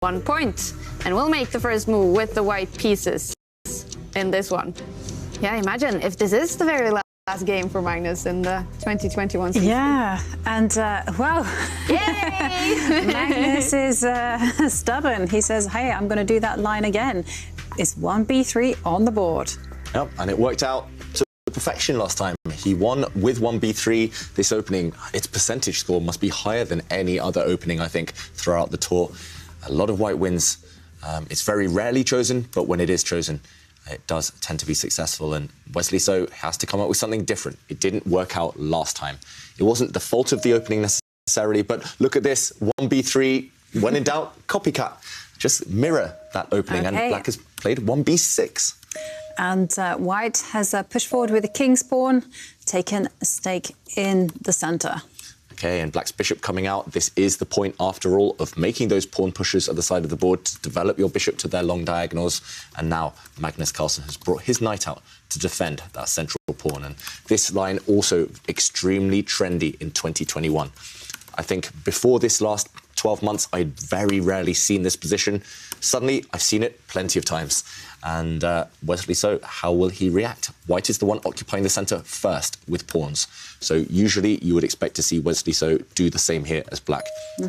1 point. And we'll make the first move with the white pieces in this one. Yeah, imagine if this is the very last game for Magnus in the 2021 season. Yeah, and well, yay! Magnus is stubborn. He says, hey, I'm going to do that line again. It's 1b3 on the board. Yep, and it worked out to perfection last time. He won with 1b3. This opening, its percentage score must be higher than any other opening, I think, throughout the tour. A lot of white wins. It's very rarely chosen, but when it is chosen, it does tend to be successful, and Wesley So has to come up with something different. It didn't work out last time. It wasn't the fault of the opening necessarily, but look at this, 1b3, when in doubt, copycat. Just mirror that opening, and black has played 1b6. And white has pushed forward with the king's pawn, taken a stake in the centre. Okay, and black's bishop coming out. This is the point, after all, of making those pawn pushes at the side of the board to develop your bishop to their long diagonals. And now Magnus Carlsen has brought his knight out to defend that central pawn. And this line also extremely trendy in 2021. I think before this last 12 months, I'd very rarely seen this position. Suddenly, I've seen it plenty of times. And Wesley So, how will he react? White is the one occupying the centre first with pawns. So usually you would expect to see Wesley So do the same here as black.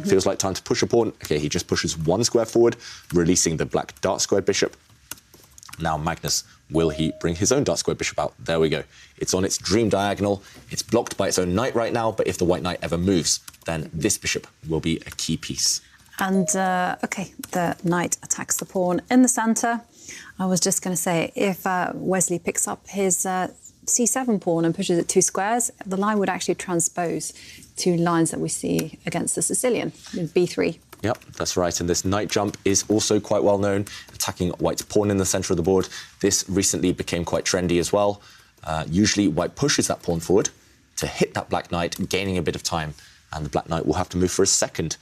Feels like time to push a pawn. Okay, he just pushes 1 square forward, releasing the black dark squared bishop. Now Magnus, will he bring his own dark squared bishop out? There we go. It's on its dream diagonal. It's blocked by its own knight right now, but if the white knight ever moves, then this bishop will be a key piece. And, OK, the knight attacks the pawn in the centre. I was just going to say, if Wesley picks up his c7 pawn and pushes it 2 squares, the line would actually transpose 2 lines that we see against the Sicilian with b3. Yep, that's right. And this knight jump is also quite well known, attacking white's pawn in the centre of the board. This recently became quite trendy as well. Usually white pushes that pawn forward to hit that black knight, gaining a bit of time. And the black knight will have to move for a second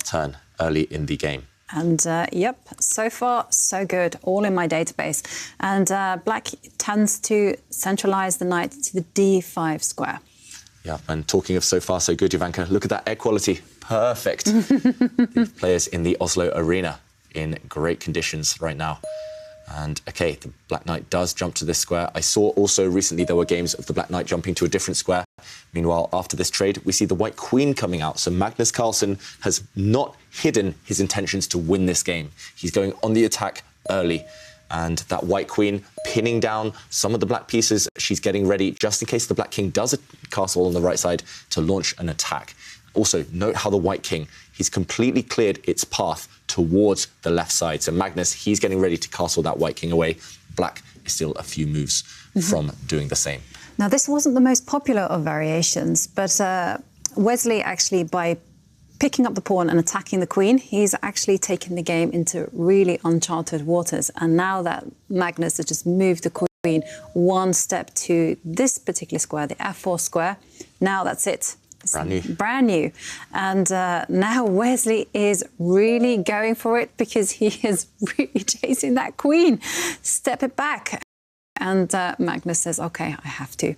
turn early in the game. And, yep, so far, so good, all in my database. And black tends to centralise the knight to the d5 square. Yeah, and talking of so far, so good, Jovanka, look at that air quality. Perfect. The players in the Oslo arena in great conditions right now. And, OK, the black knight does jump to this square. I saw also recently there were games of the black knight jumping to a different square. Meanwhile, after this trade, we see the white queen coming out. So Magnus Carlsen has not hidden his intentions to win this game. He's going on the attack early. And that white queen pinning down some of the black pieces. She's getting ready just in case the black king does a castle on the right side to launch an attack. Also, note how the white king, he's completely cleared its path towards the left side. So Magnus, he's getting ready to castle that white king away. Black is still a few moves from doing the same. Now, this wasn't the most popular of variations, but Wesley actually, by picking up the pawn and attacking the queen, he's actually taken the game into really uncharted waters. And now that Magnus has just moved the queen 1 step to this particular square, the f4 square, now that's it. It's brand new. And now Wesley is really going for it because he is really chasing that queen. Step it back. And Magnus says, OK, I have to.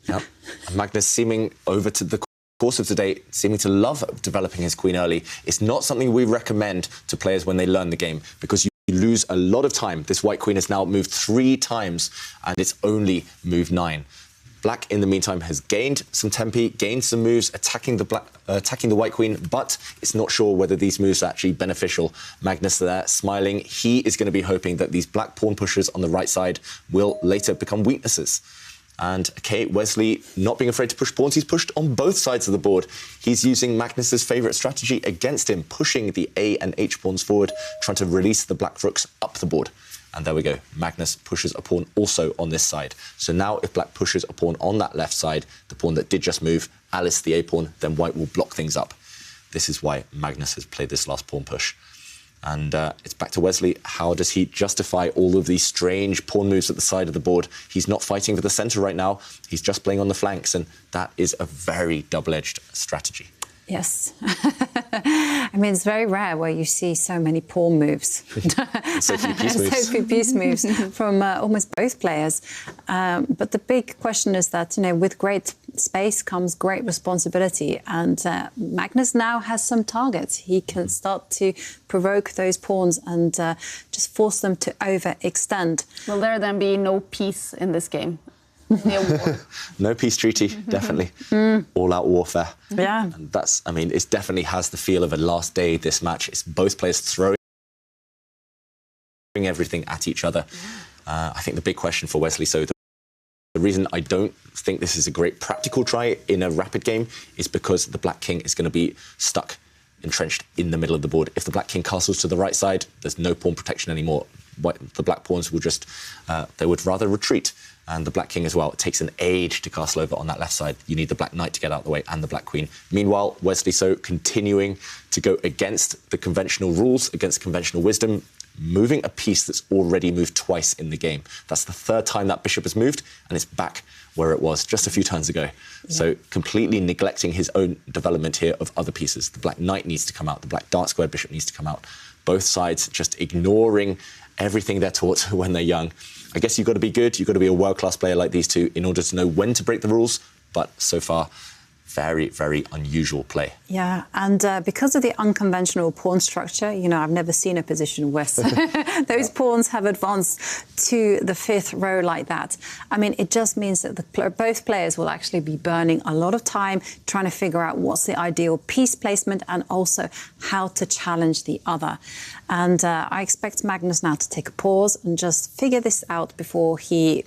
Yep. And Magnus seeming over to the course of today, seeming to love developing his queen early. It's not something we recommend to players when they learn the game because you lose a lot of time. This white queen has now moved 3 times and it's only moved 9. Black, in the meantime, has gained some tempi, gained some moves, attacking the white queen, but it's not sure whether these moves are actually beneficial. Magnus there, smiling. He is going to be hoping that these black pawn pushes on the right side will later become weaknesses. And, OK, Wesley, not being afraid to push pawns, he's pushed on both sides of the board. He's using Magnus's favourite strategy against him, pushing the A and H pawns forward, trying to release the black rooks up the board. And there we go. Magnus pushes a pawn also on this side. So now if black pushes a pawn on that left side, the pawn that did just move, Alice the A pawn, then white will block things up. This is why Magnus has played this last pawn push. And it's back to Wesley. How does he justify all of these strange pawn moves at the side of the board? He's not fighting for the centre right now. He's just playing on the flanks, and that is a very double-edged strategy. Yes. I mean, it's very rare where you see so many pawn moves. So few piece moves. So few piece moves from almost both players. But the big question is that, you know, with great space comes great responsibility. And Magnus now has some targets. He can start to provoke those pawns and just force them to overextend. Will there then be no peace in this game? No peace treaty, definitely. All-out warfare. Yeah. And that's, I mean, it definitely has the feel of a last day, this match. It's both players throwing everything at each other. I think the big question for Wesley, so the reason I don't think this is a great practical try in a rapid game is because the Black King is going to be stuck, entrenched in the middle of the board. If the Black King castles to the right side, there's no pawn protection anymore. The Black pawns will just, they would rather retreat. And the Black King as well. It takes an age to castle over on that left side. You need the Black Knight to get out of the way and the Black Queen. Meanwhile, Wesley So continuing to go against the conventional rules, against conventional wisdom, moving a piece that's already moved twice in the game. That's the third time that bishop has moved, and it's back where it was just a few turns ago. Yeah. So completely neglecting his own development here of other pieces. The Black Knight needs to come out. The Black dark squared bishop needs to come out. Both sides just ignoring everything they're taught when they're young. I guess you've got to be good, you've got to be a world-class player like these two in order to know when to break the rules, but so far, very, very unusual play. Yeah, and because of the unconventional pawn structure, you know, I've never seen a position where those pawns have advanced to the fifth row like that. I mean, it just means that both players will actually be burning a lot of time trying to figure out what's the ideal piece placement and also how to challenge the other. And I expect Magnus now to take a pause and just figure this out before he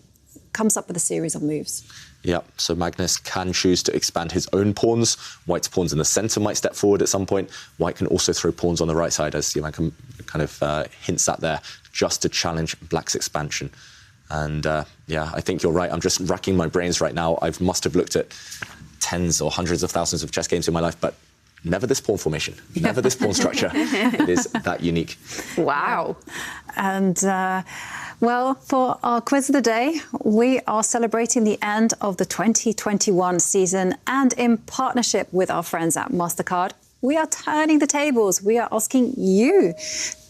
comes up with a series of moves. Yeah, so Magnus can choose to expand his own pawns. White's pawns in the centre might step forward at some point. White can also throw pawns on the right side, as Jan kind of hints at there, just to challenge Black's expansion. And yeah, I think you're right. I'm just racking my brains right now. I must have looked at tens or hundreds of thousands of chess games in my life, but never this pawn formation, never this pawn structure. It is that unique. Wow. And well, for our quiz of the day, we are celebrating the end of the 2021 season, and in partnership with our friends at MasterCard, we are turning the tables. We are asking you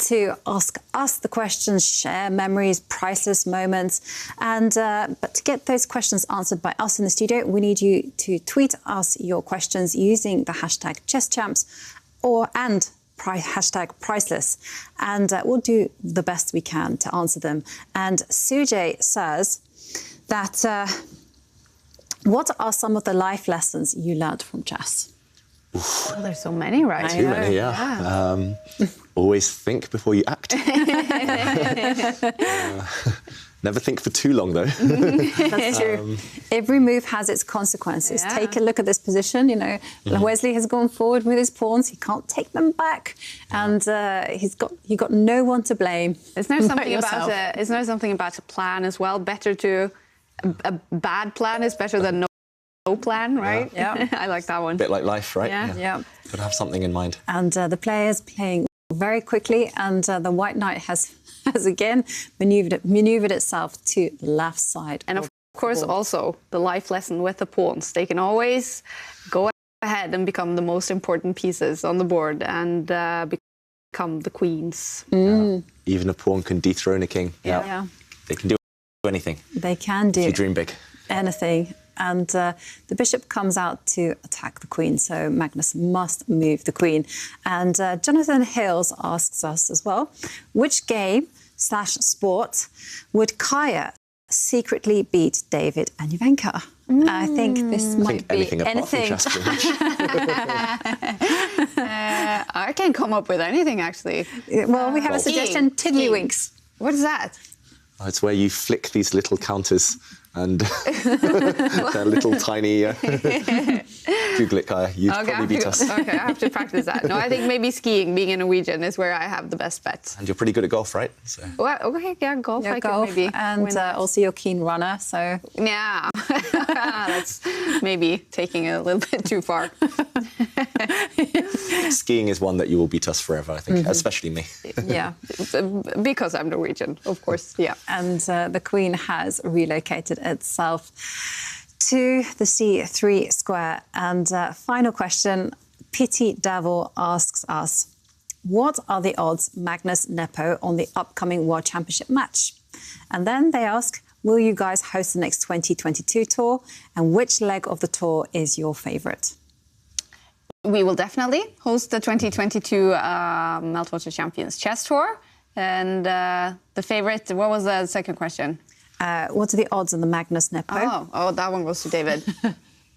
to ask us the questions, share memories, priceless moments. And but to get those questions answered by us in the studio, we need you to tweet us your questions using the hashtag #ChessChamps and hashtag priceless, and we'll do the best we can to answer them. And 𝙬𝙬𝙬 says that what are some of the life lessons you learned from chess? Well, there's so many, right? Too many, yeah. Always think before you act. Never think for too long, though. That's true. Every move has its consequences. Yeah. Take a look at this position. You know, Wesley has gone forward with his pawns. He can't take them back, and you've got no one to blame. Isn't there something about a plan as well? A bad plan is better than no plan, right? Yeah. I like that one. A bit like life, right? Yeah. Got to have something in mind. And the players playing very quickly, and the White Knight has again maneuvered itself to the left side. And of course, also the life lesson with the pawns. They can always go ahead and become the most important pieces on the board and become the queens. Even a pawn can dethrone a king. Yeah. They can do anything. They can do. If you dream big. Anything. And the bishop comes out to attack the queen, so Magnus must move the queen. And Jonathan Hills asks us as well, which game/sport would Kaya secretly beat David and Jovanka? I think this might be anything. I can't come up with anything, actually. Well, we have a suggestion, tiddlywinks. What is that? Oh, it's where you flick these little counters and they're little tiny... Google it, Kaya. You'd probably beat us. Okay, I have to practice that. No, I think maybe skiing, being a Norwegian, is where I have the best bet. And you're pretty good at golf, right? So. Well, okay, yeah, golf. Yeah, I golf, could maybe. And also you're a keen runner, so... Yeah, that's maybe taking it a little bit too far. Skiing is one that you will beat us forever, I think, especially me. Yeah, because I'm Norwegian, of course, yeah. And the queen has relocated itself to the C3 square. And final question, Pity Devil asks us, what are the odds Magnus Nepo on the upcoming World Championship match? And then they ask, will you guys host the next 2022 tour? And which leg of the tour is your favourite? We will definitely host the 2022 Meltwater Champions Chess Tour. And the favourite, what was the second question? What are the odds on the Magnus Nepo? Oh, that one goes to David.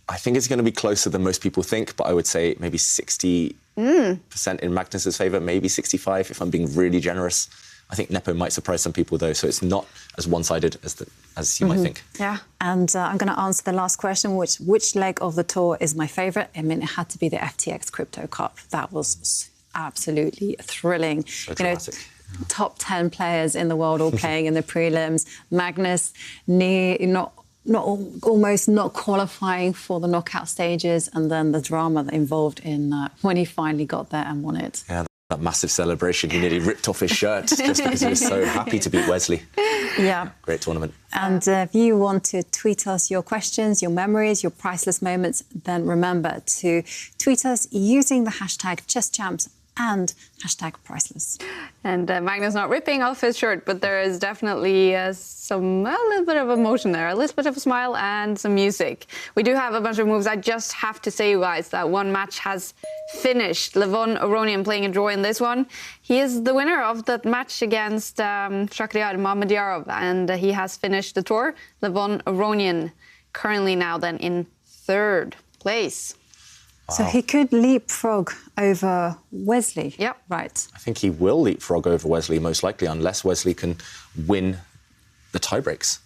I think it's going to be closer than most people think, but I would say maybe 60% in Magnus's favour, maybe 65 if I'm being really generous. I think Nepo might surprise some people, though, so it's not as one-sided as you might think. Yeah. And I'm going to answer the last question, which leg of the tour is my favourite? I mean, it had to be the FTX Crypto Cup. That was absolutely thrilling. So dramatic. Top 10 players in the world all playing in the prelims. Magnus almost not qualifying for the knockout stages, and then the drama that involved in when he finally got there and won it. Yeah, that massive celebration. He nearly ripped off his shirt just because he was so happy to beat Wesley. Yeah. Great tournament. And if you want to tweet us your questions, your memories, your priceless moments, then remember to tweet us using the hashtag ChessChamps and hashtag priceless. And Magnus not ripping off his shirt, but there is definitely a little bit of emotion there, a little bit of a smile and some music. We do have a bunch of moves. I just have to say, you guys, that one match has finished. Levon Aronian playing a draw in this one. He is the winner of that match against Shakhriyar Mamedyarov, and he has finished the tour. Levon Aronian currently now then in 3rd place. So he could leapfrog over Wesley. Yep. Right. I think he will leapfrog over Wesley, most likely, unless Wesley can win the tiebreaks.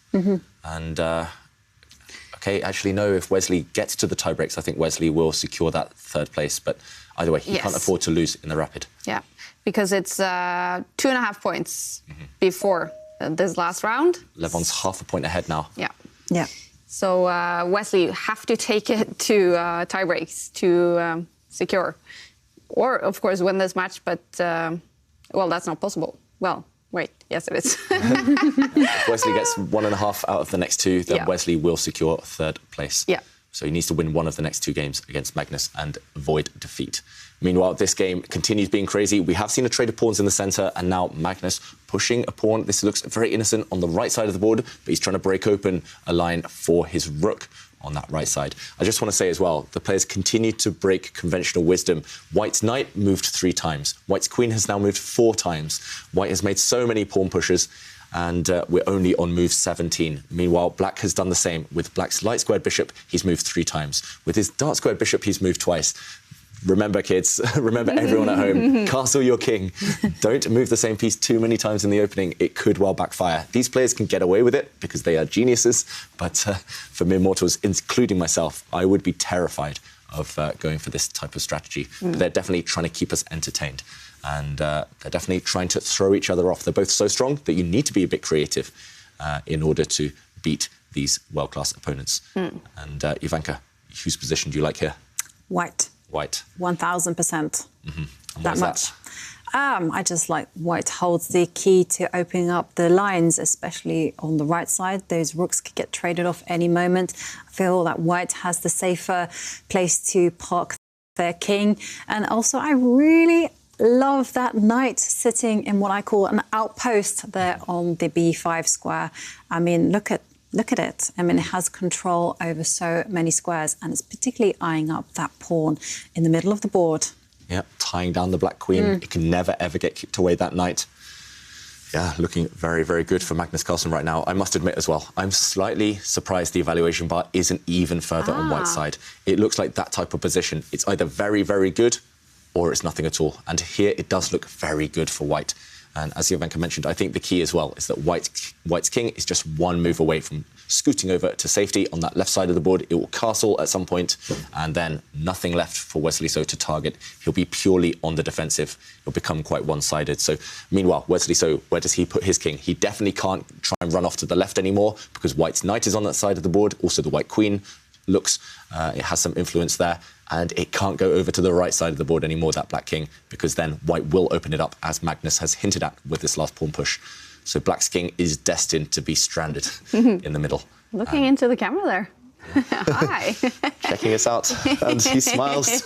And, OK, actually, no, if Wesley gets to the tiebreaks, I think Wesley will secure that 3rd place. But either way, he can't afford to lose in the rapid. Yeah, because it's 2.5 points before this last round. Levon's half a point ahead now. Yeah. Yeah. So Wesley have to take it to tiebreaks to secure, or of course win this match. But well, that's not possible. Well, wait, yes it is. If Wesley gets 1.5 out of the next 2, then Wesley will secure 3rd place. Yeah. So he needs to win one of the next 2 games against Magnus and avoid defeat. Meanwhile, this game continues being crazy. We have seen a trade of pawns in the centre, and now Magnus pushing a pawn. This looks very innocent on the right side of the board, but he's trying to break open a line for his rook on that right side. I just want to say as well, the players continue to break conventional wisdom. White's knight moved 3 times. White's queen has now moved 4 times. White has made so many pawn pushes, and we're only on move 17. Meanwhile, black has done the same. With black's light squared bishop, he's moved 3 times. With his dark squared bishop, he's moved twice. Remember, kids, remember everyone at home, castle your king. Don't move the same piece too many times in the opening. It could well backfire. These players can get away with it because they are geniuses, but for mere mortals, including myself, I would be terrified of going for this type of strategy. But they're definitely trying to keep us entertained, and they're definitely trying to throw each other off. They're both so strong that you need to be a bit creative in order to beat these world-class opponents. And Ivanka, whose position do you like here? White. White. 1000%. That much. That? I just like white holds the key to opening up the lines, especially on the right side. Those rooks could get traded off any moment. I feel that white has the safer place to park their king. And also, I really love that knight sitting in what I call an outpost there on the b5 square. I mean, look at it. I mean, it has control over so many squares, and it's particularly eyeing up that pawn in the middle of the board. Yeah, tying down the black queen. It can never, ever get kicked away, that knight. Yeah, looking very, very good for Magnus Carlsen right now. I must admit as well, I'm slightly surprised the evaluation bar isn't even further on White's side. It looks like that type of position. It's either very, very good or it's nothing at all. And here it does look very good for White. And as Ivanka mentioned, I think the key as well is that White's king is just 1 move away from scooting over to safety on that left side of the board. It will castle at some point, and then nothing left for Wesley So to target. He'll be purely on the defensive. He'll become quite one-sided. So meanwhile, Wesley So, where does he put his king? He definitely can't try and run off to the left anymore because White's knight is on that side of the board. Also, the white queen looks, it has some influence there. And it can't go over to the right side of the board anymore, that black king, because then White will open it up, as Magnus has hinted at with this last pawn push. So black's king is destined to be stranded in the middle. Looking into the camera there. Hi. Checking us out, and he smiles.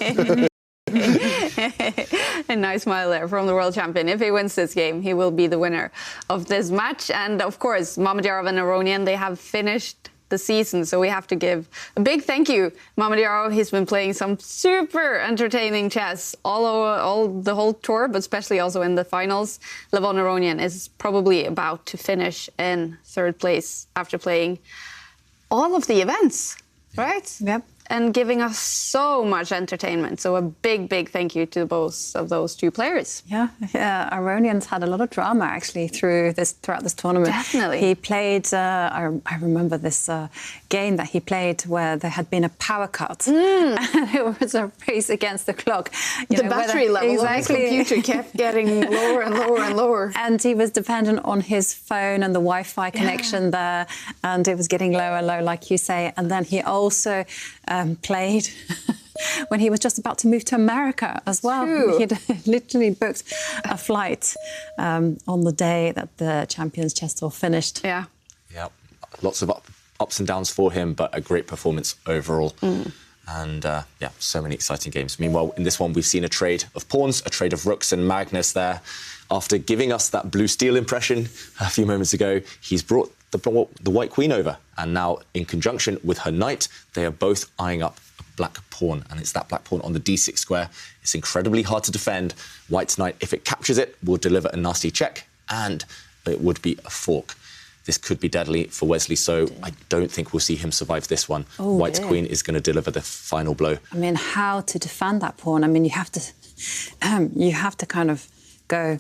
A nice smile there from the world champion. If he wins this game, he will be the winner of this match. And of course, Mamedyarov and Aronian, they have finished the season, so we have to give a big thank you. Mamedyarov, he's been playing some super entertaining chess all the whole tour, but especially also in the finals. Levon Aronian is probably about to finish in third place after playing all of the events, right? Yep. And giving us so much entertainment. So a big, big thank you to both of those two players. Yeah, Aronian's had a lot of drama actually throughout this tournament. Definitely. He played, I remember this game that he played where there had been a power cut. And it was a race against the clock. The battery level of his computer kept getting lower and lower and lower. And he was dependent on his phone and the Wi-Fi connection there. And it was getting lower and lower, like you say. And then he also played when he was just about to move to America as well. True. He'd literally booked a flight on the day that the Champions Chess Tour finished. Yeah. Yeah, lots of ups and downs for him, but a great performance overall. And yeah, so many exciting games. Meanwhile, in this one, we've seen a trade of pawns, a trade of rooks, and Magnus there. After giving us that blue steel impression a few moments ago, he's brought the white queen over. And now, in conjunction with her knight, they are both eyeing up a black pawn. And it's that black pawn on the d6 square. It's incredibly hard to defend. White's knight, if it captures it, will deliver a nasty check, and it would be a fork. This could be deadly for Wesley, so I don't think we'll see him survive this one. Oh, White's queen is going to deliver the final blow. I mean, how to defend that pawn? I mean, you have to kind of go,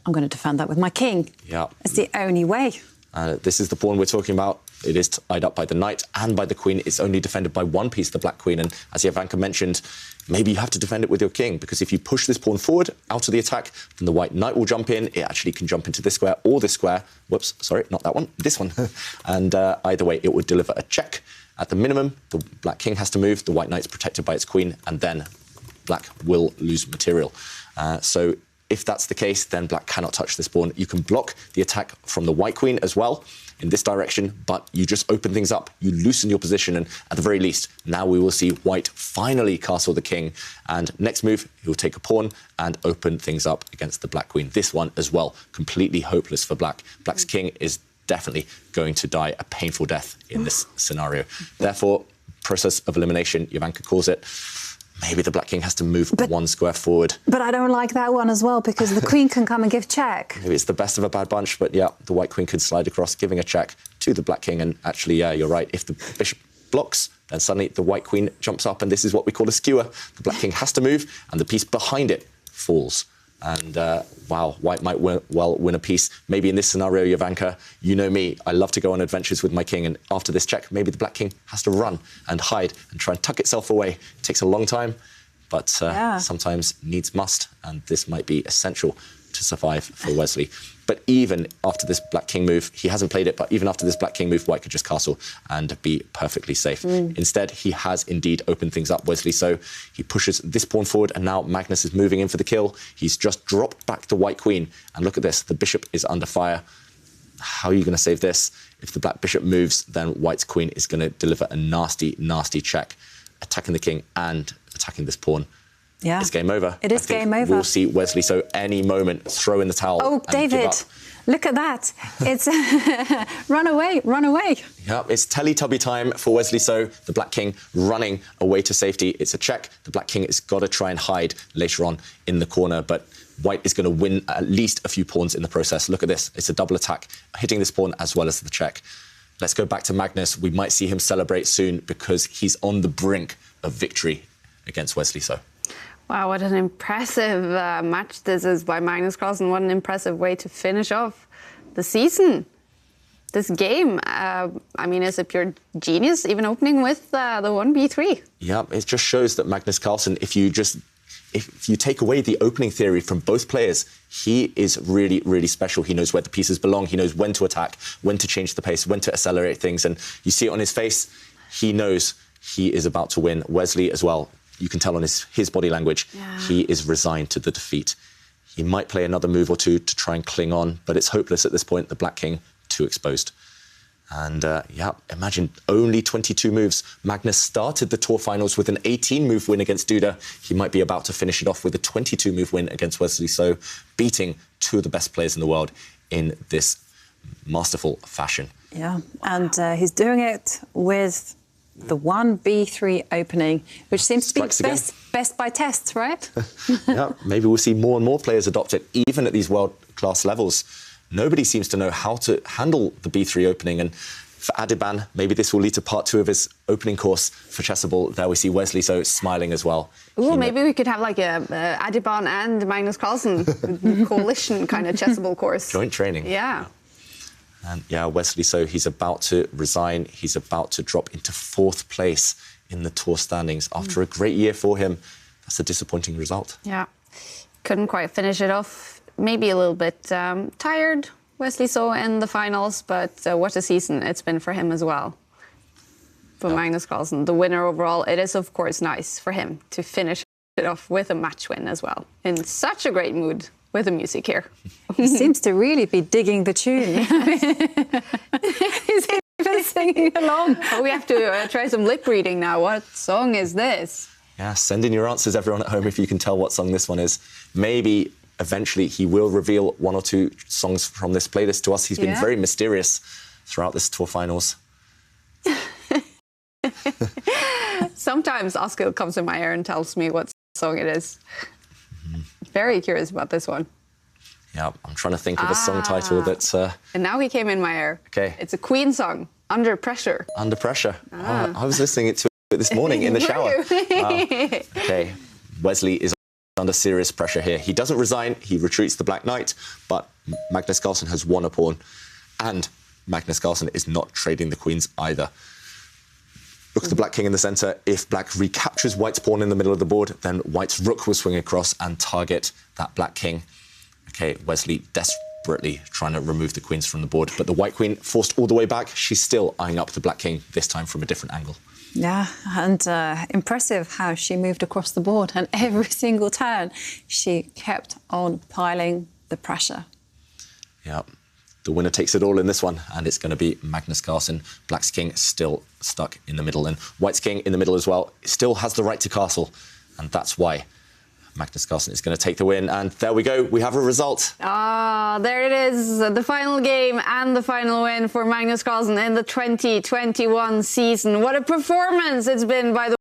I'm going to defend that with my king. Yeah. It's the only way. This is the pawn we're talking about. It is tied up by the knight and by the queen. It's only defended by one piece, the black queen. And as Jovanka mentioned, maybe you have to defend it with your king, because if you push this pawn forward out of the attack, then the white knight will jump in. It actually can jump into this square or this square. Whoops, sorry, not that one, this one. And either way, it would deliver a check. At the minimum, the black king has to move. The white knight's protected by its queen, and then black will lose material. So if that's the case, then black cannot touch this pawn. You can block the attack from the white queen as well in this direction, but you just open things up. You loosen your position, and at the very least, now we will see white finally castle the king. And next move, he'll take a pawn and open things up against the black queen. This one as well, completely hopeless for black. Black's king is definitely going to die a painful death in this scenario. Therefore, process of elimination, Jovanka calls it. Maybe the black king has to move one square forward. But I don't like that one as well, because the queen can come and give check. Maybe it's the best of a bad bunch, but yeah, the white queen could slide across, giving a check to the black king. And actually, yeah, you're right. If the bishop blocks, then suddenly the white queen jumps up, and this is what we call a skewer. The black king has to move, and the piece behind it falls. And wow, white might well win a piece. Maybe in this scenario, Jovanka, you know me, I love to go on adventures with my king, and after this check, maybe the black king has to run and hide and try and tuck itself away. It takes a long time, but sometimes needs must, and this might be essential to survive for Wesley. But even after this black king move, he hasn't played it, but even after this black king move, white could just castle and be perfectly safe. Instead, he has indeed opened things up, Wesley, so he pushes this pawn forward, and now Magnus is moving in for the kill. He's just dropped back the white queen, and look at this, the bishop is under fire. How are you going to save this? If the black bishop moves, then white's queen is going to deliver a nasty, nasty check, attacking the king and attacking this pawn. Yeah. It's game over. It is game over. We'll see Wesley, so any moment, throw in the towel. Oh, and David, give up. look at that. It's run away, run away. Yeah, it's Teletubby time for Wesley, so the black king running away to safety. It's a check. The black king has got to try and hide later on in the corner, but white is going to win at least a few pawns in the process. Look at this. It's a double attack, hitting this pawn as well as the check. Let's go back to Magnus. We might see him celebrate soon because he's on the brink of victory against Wesley. So. Wow, what an impressive match this is by Magnus Carlsen. What an impressive way to finish off the season. This game, I mean, is a pure genius, even opening with the 1b3. Yeah, it just shows that Magnus Carlsen, if you take away the opening theory from both players, he is really, really special. He knows where the pieces belong. He knows when to attack, when to change the pace, when to accelerate things. And you see it on his face. He knows he is about to win. Wesley as well. You can tell on his body language, he is resigned to the defeat. He might play another move or two to try and cling on, but it's hopeless at this point. The black king, too exposed. And yeah, imagine only 22 moves. Magnus started the tour finals with an 18-move win against 𝙬𝙬𝙬. He might be about to finish it off with a 22-move win against Wesley. So beating two of the best players in the world in this masterful fashion. Yeah, and he's doing it with the 1B3 opening, which seems to be best by tests, right? Yeah, maybe we'll see more and more players adopt it, even at these world-class levels. Nobody seems to know how to handle the B3 opening, and for 𝙬𝙬𝙬, maybe this will lead to part 2 of his opening course for chessable. There we see Wesley, so smiling as well. Ooh, maybe we could have like a 𝙬𝙬𝙬 and Magnus Carlsen coalition kind of chessable course. Joint training. Yeah. And yeah, Wesley, so he's about to resign. He's about to drop into 4th place in the tour standings. After a great year for him, that's a disappointing result. Yeah, couldn't quite finish it off. Maybe a little bit tired, Wesley saw in the finals, but what a season it's been for him as well. For Magnus Carlsen, the winner overall, it is of course nice for him to finish it off with a match win as well. In such a great mood with the music here. He seems to really be digging the tune. He's even singing along. Oh, we have to try some lip reading now. What song is this? Yeah, send in your answers, everyone at home, if you can tell what song this one is. Maybe eventually he will reveal 1 or 2 songs from this playlist to us. He's been very mysterious throughout this tour finals. Sometimes Oscar comes in my ear and tells me what song it is. Very curious about this one. Yeah, I'm trying to think of a song title that's... And now he came in my ear. Okay. It's a Queen song, Under Pressure. Under Pressure. I was listening to it this morning in the shower. Okay, Wesley is under serious pressure here. He doesn't resign, he retreats the Black Knight, but Magnus Carlsen has won a pawn, and Magnus Carlsen is not trading the queens either. Look at the Black King in the centre. If Black recaptures White's pawn in the middle of the board, then White's Rook will swing across and target that Black King. Okay, Wesley desperately trying to remove the queens from the board, but the White Queen forced all the way back. She's still eyeing up the Black King, this time from a different angle. Yeah, and impressive how she moved across the board, and every single turn she kept on piling the pressure. Yeah. The winner takes it all in this one, and it's going to be Magnus Carlsen. Black's king still stuck in the middle, and White's king in the middle as well. Still has the right to castle, and that's why Magnus Carlsen is going to take the win. And there we go, we have a result. Ah, there it is, the final game and the final win for Magnus Carlsen in the 2021 season. What a performance it's been by the